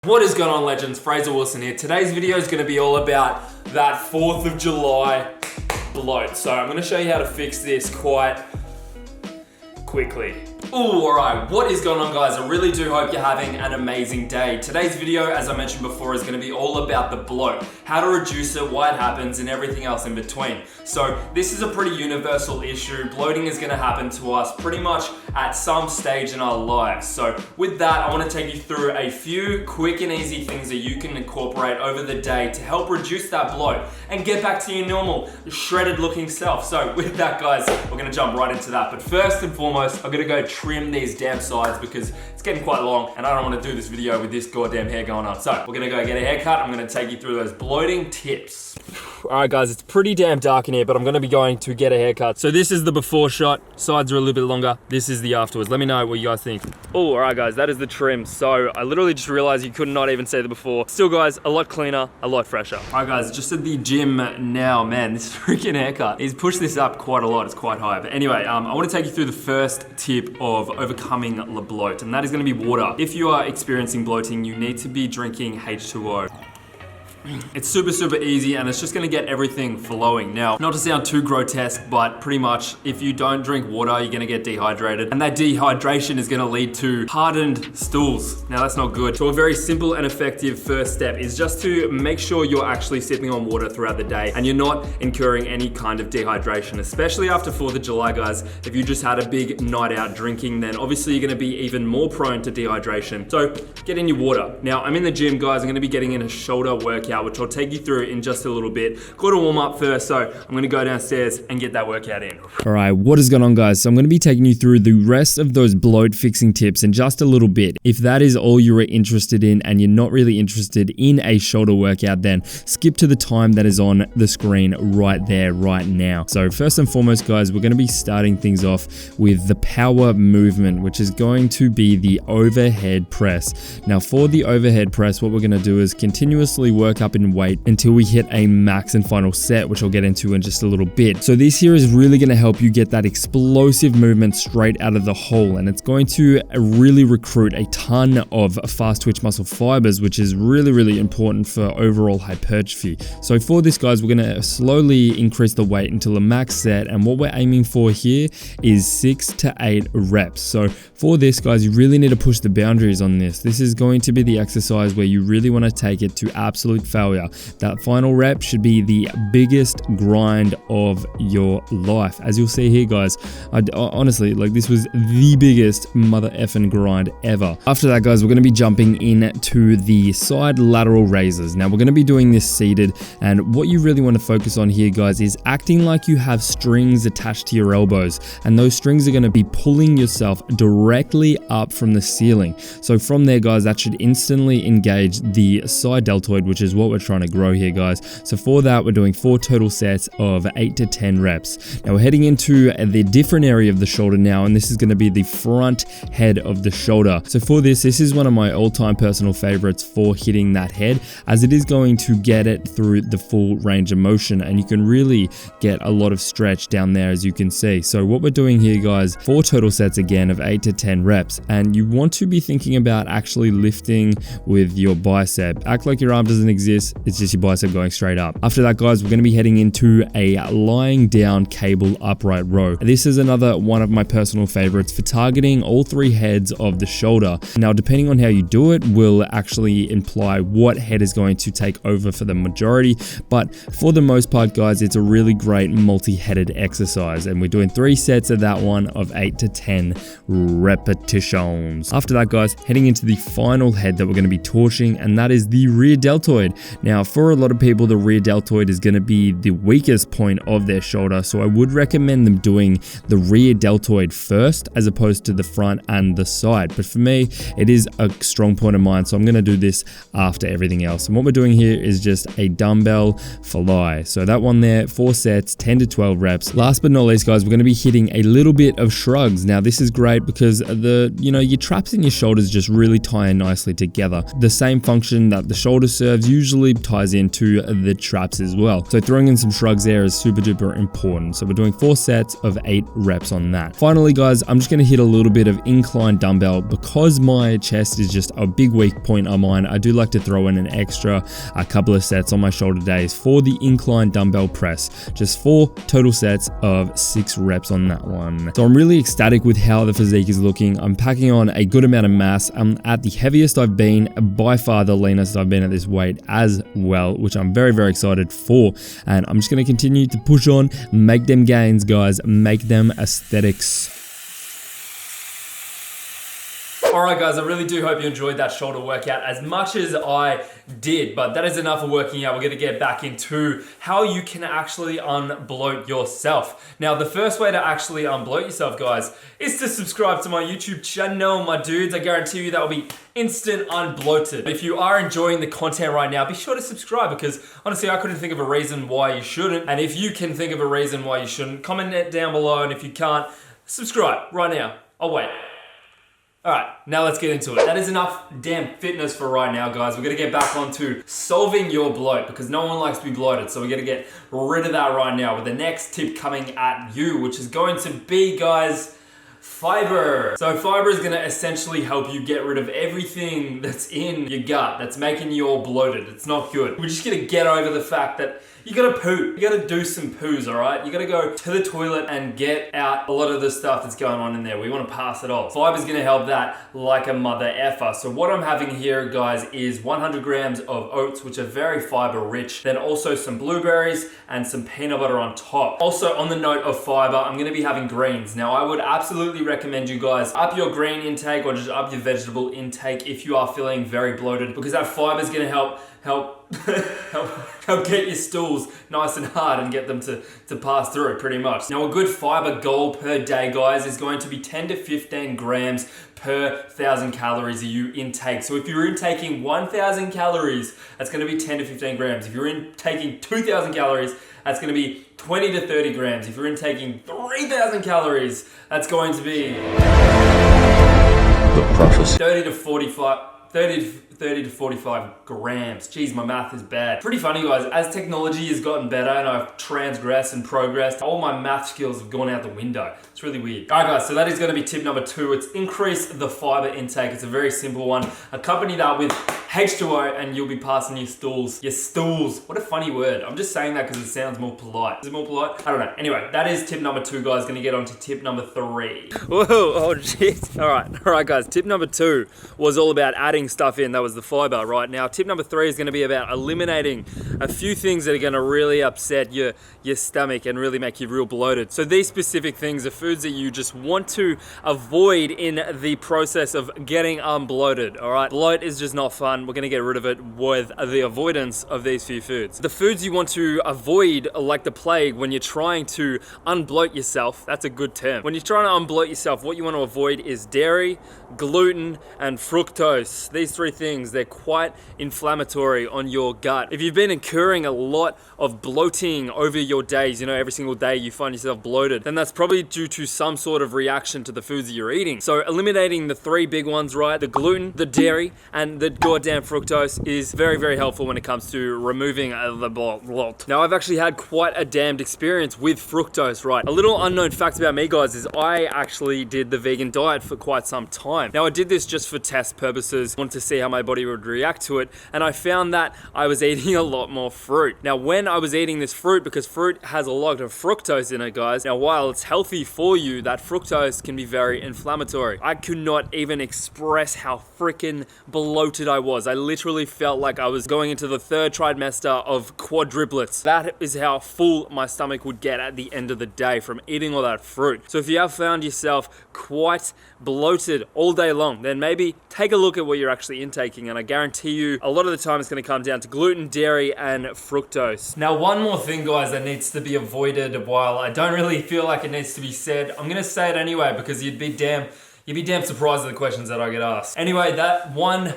What is going on, legends? Fraser Wilson here. Today's video is going to be all about that 4th of July bloat. So I'm going to show you how to fix this quite quickly. Ooh, alright, what is going on, guys? I really do hope you're having an amazing day. Today's video, as I mentioned before, is going to be all about the bloat, how to reduce it, why it happens, and everything else in between. So this is a pretty universal issue. Bloating is going to happen to us pretty much at some stage in our lives. So with that, I want to take you through a few quick and easy things that you can incorporate over the day to help reduce that bloat and get back to your normal, shredded looking self. So with that, guys, we're going to jump right into that. But first and foremost, I'm going to go trim these damn sides because it's getting quite long and I don't want to do this video with this goddamn hair going on. So we're going to go get a haircut. I'm going to take you through those bloating tips. Alright guys, it's pretty damn dark in here, but I'm going to be going to get a haircut. So this is the before shot. Sides are a little bit longer. This is the afterwards. Let me know what you guys think. Oh, alright guys, that is the trim. So I literally just realized you could not even see the before. Still guys, a lot cleaner, a lot fresher. Alright guys, just at the gym now. Man, this freaking haircut. He's pushed this up quite a lot. It's quite high. But anyway, I want to take you through the first tip of overcoming the bloat, and that is going to be water. If you are experiencing bloating, you need to be drinking H2O. It's super easy and it's just gonna get everything flowing. Now, not to sound too grotesque, but pretty much if you don't drink water, you're gonna get dehydrated. And that dehydration is gonna lead to hardened stools. Now that's not good. So a very simple and effective first step is just to make sure you're actually sipping on water throughout the day and you're not incurring any kind of dehydration, especially after 4th of July, guys. If you just had a big night out drinking, then obviously you're gonna be even more prone to dehydration. So get in your water. Now, I'm in the gym, guys. I'm gonna be getting in a shoulder workout, which I'll take you through in just a little bit. Got to warm up first, so I'm gonna go downstairs and get that workout in. All right, what is going on, guys? So I'm gonna be taking you through the rest of those bloat fixing tips in just a little bit. If that is all you are interested in and you're not really interested in a shoulder workout, then skip to the time that is on the screen right there, right now. So first and foremost, guys, we're gonna be starting things off with the power movement, which is going to be the overhead press. Now for the overhead press, what we're gonna do is continuously work up in weight until we hit a max and final set, which I'll get into in just a little bit. So this here is really going to help you get that explosive movement straight out of the hole, and it's going to really recruit a ton of fast twitch muscle fibers, which is really important for overall hypertrophy. So for this, guys, we're going to slowly increase the weight until a max set, and what we're aiming for here is 6 to 8 reps. So for this, guys, you really need to push the boundaries on this. This is going to be the exercise where you really want to take it to absolute failure. That final rep should be the biggest grind of your life. As you'll see here, guys, honestly, like, this was the biggest mother effing grind ever. After that, guys, we're going to be jumping into the side lateral raises. Now we're going to be doing this seated, and what you really want to focus on here, guys, is acting like you have strings attached to your elbows, and those strings are going to be pulling yourself directly up from the ceiling. So from there, guys, that should instantly engage the side deltoid, which is what we're trying to grow here, guys. So for that, we're doing 4 total sets of 8 to 10 reps. Now we're heading into the different area of the shoulder now, and this is going to be the front head of the shoulder. So for this is one of my all-time personal favorites for hitting that head, as it is going to get it through the full range of motion, and you can really get a lot of stretch down there, as you can see. So what we're doing here, guys, 4 total sets again of 8 to 10 reps, and you want to be thinking about actually lifting with your bicep. Act like your arm doesn't exist. It's just your bicep going straight up. After that, guys, we're going to be heading into a lying down cable upright row. This is another one of my personal favorites for targeting all 3 heads of the shoulder. Now, depending on how you do it will actually imply what head is going to take over for the majority, but for the most part, guys, it's a really great multi-headed exercise, and we're doing 3 sets of that one of 8 to 10 repetitions. After that, guys, heading into the final head that we're going to be torching, and that is the rear deltoid. Now, for a lot of people, the rear deltoid is going to be the weakest point of their shoulder, so I would recommend them doing the rear deltoid first as opposed to the front and the side. But for me, it is a strong point of mine, so I'm going to do this after everything else. And what we're doing here is just a dumbbell fly. So that one there, 4 sets, 10 to 12 reps. Last but not least, guys, we're going to be hitting a little bit of shrugs. Now, this is great because your traps in your shoulders just really tie in nicely together. The same function that the shoulder serves, you usually ties into the traps as well. So throwing in some shrugs there is super duper important. So we're doing 4 sets of 8 reps on that. Finally guys, I'm just going to hit a little bit of incline dumbbell because my chest is just a big weak point of mine. I do like to throw in an extra couple of sets on my shoulder days for the incline dumbbell press. Just 4 total sets of 6 reps on that one. So I'm really ecstatic with how the physique is looking. I'm packing on a good amount of mass. I'm at the heaviest I've been, by far the leanest I've been at this weight as well, which I'm very, very excited for. And I'm just going to continue to push on, make them gains, guys, make them aesthetics. Alright guys, I really do hope you enjoyed that shoulder workout as much as I did, but that is enough of working out. We're going to get back into how you can actually unbloat yourself. Now, the first way to actually unbloat yourself, guys, is to subscribe to my YouTube channel, my dudes. I guarantee you that will be instant unbloated. If you are enjoying the content right now, be sure to subscribe because honestly, I couldn't think of a reason why you shouldn't. And if you can think of a reason why you shouldn't, comment it down below. And if you can't, subscribe right now. I'll wait. Alright, now let's get into it. That is enough damn fitness for right now, guys. We're gonna get back onto solving your bloat because no one likes to be bloated. So we're gonna get rid of that right now with the next tip coming at you, which is going to be, guys, fiber. So fiber is gonna essentially help you get rid of everything that's in your gut that's making you all bloated. It's not good. We're just gonna get over the fact that you gotta poo. You gotta do some poos, all right? You gotta go to the toilet and get out a lot of the stuff that's going on in there. We wanna pass it off. Fiber's gonna help that like a mother effer. So what I'm having here, guys, is 100 grams of oats, which are very fiber rich. Then also some blueberries and some peanut butter on top. Also, on the note of fiber, I'm gonna be having greens. Now, I would absolutely recommend you guys up your green intake or just up your vegetable intake if you are feeling very bloated because that fiber's gonna help get your stools nice and hard and get them to pass through pretty much. Now a good fiber goal per day, guys, is going to be 10 to 15 grams per 1,000 calories that you intake. So if you're intaking 1,000 calories, that's going to be 10 to 15 grams. If you're intaking 2,000 calories, that's going to be 20 to 30 grams. If you're intaking 3,000 calories, that's going to be 30 to 45 grams. Jeez, my math is bad. Pretty funny, guys. As technology has gotten better and I've transgressed and progressed, all my math skills have gone out the window. It's really weird. All right, guys, so that is going to be tip number 2. It's increase the fiber intake. It's a very simple one. Accompany that with H2O and you'll be passing your stools. Your stools. What a funny word. I'm just saying that because it sounds more polite. Is it more polite? I don't know. Anyway, that is tip number 2, guys. Going to get on to tip number 3. Whoa, oh shit. All right, guys. Tip number 2 was all about adding stuff in. That was the fiber. Right now, tip number 3 is going to be about eliminating a few things that are going to really upset your stomach and really make you real bloated. So these specific things are foods that you just want to avoid in the process of getting unbloated. All right, bloat is just not fun. We're going to get rid of it with the avoidance of these few foods. The foods you want to avoid like the plague when you're trying to unbloat yourself. That's a good term. When you're trying to unbloat yourself, what you want to avoid is dairy, gluten, and fructose. These 3 things, they're quite inflammatory on your gut. If you've been incurring a lot of bloating over your days, every single day you find yourself bloated, then that's probably due to some sort of reaction to the foods that you're eating. So eliminating the 3 big ones, right? The gluten, the dairy, and the goddamn fructose is very, very helpful when it comes to removing the bloat. Now, I've actually had quite a damned experience with fructose, right? A little unknown fact about me, guys, is I actually did the vegan diet for quite some time. Now, I did this just for test purposes, wanted to see how my body would react to it, and I found that I was eating a lot more fruit. Now, when I was eating this fruit, because fruit has a lot of fructose in it, guys, now while it's healthy for you, that fructose can be very inflammatory. I could not even express how freaking bloated I was. I literally felt like I was going into the 3rd trimester of quadruplets. That is how full my stomach would get at the end of the day from eating all that fruit. So if you have found yourself quite bloated all day long, then maybe take a look at what you're actually intaking, and I guarantee you a lot of the time it's going to come down to gluten, dairy, and fructose. Now, one more thing, guys, that needs to be avoided, while I don't really feel like it needs to be said, I'm going to say it anyway because you'd be damn surprised at the questions that I get asked. Anyway, that one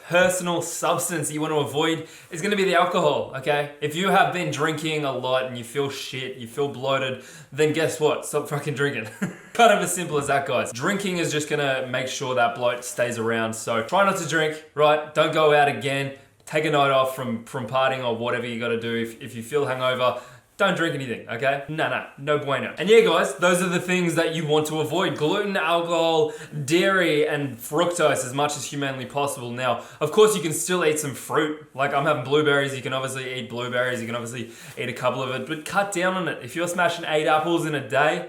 personal substance you want to avoid is going to be the alcohol, okay? If you have been drinking a lot and you feel shit, you feel bloated, then guess what? Stop fucking drinking. Kind of as simple as that, guys. Drinking is just going to make sure that bloat stays around. So try not to drink, right? Don't go out again. take a night off from partying or whatever you got to do. If you feel hangover, don't drink anything, okay? No bueno. And yeah, guys, those are the things that you want to avoid. Gluten, alcohol, dairy, and fructose as much as humanly possible. Now, of course, you can still eat some fruit. Like I'm having blueberries, you can obviously eat blueberries, you can obviously eat a couple of it, but cut down on it. If you're smashing 8 apples in a day,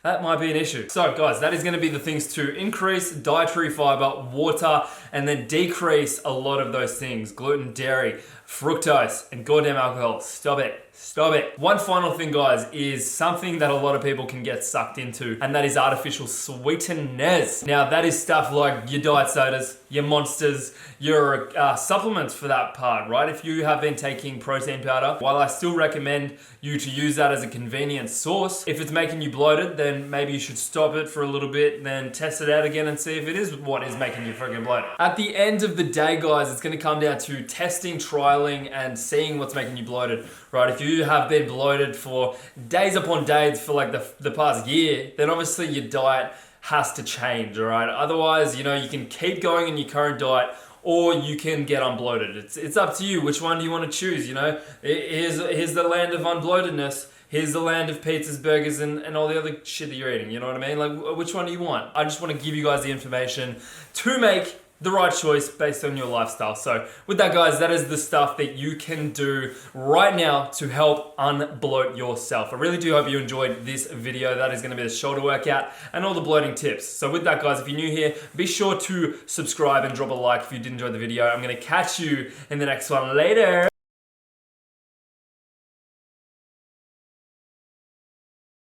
that might be an issue. So guys, that is gonna be the things to increase dietary fiber, water, and then decrease a lot of those things. Gluten, dairy, fructose, and goddamn alcohol. Stop it. Stop it. One final thing, guys, is something that a lot of people can get sucked into, and that is artificial sweeteners. Now, that is stuff like your diet sodas, your Monsters, your supplements for that part, right? If you have been taking protein powder, while I still recommend you to use that as a convenient source, if it's making you bloated, then maybe you should stop it for a little bit, then test it out again and see if it is what is making you freaking bloated. At the end of the day, guys, it's gonna come down to testing, trialing, and seeing what's making you bloated, right? If you have been bloated for days upon days for like the past year, then obviously your diet has to change, all right? Otherwise, you know, you can keep going in your current diet or you can get unbloated. It's up to you. Which one do you want to choose, you know? Here's the land of unbloatedness. Here's the land of pizzas, burgers, and all the other shit that you're eating, you know what I mean? Like, which one do you want? I just want to give you guys the information to make the right choice based on your lifestyle. So with that, guys, that is the stuff that you can do right now to help unbloat yourself. I really do hope you enjoyed this video. That is going to be the shoulder workout and all the bloating tips. So with that, guys, if you're new here, be sure to subscribe and drop a like if you did enjoy the video. I'm going to catch you in the next one. Later.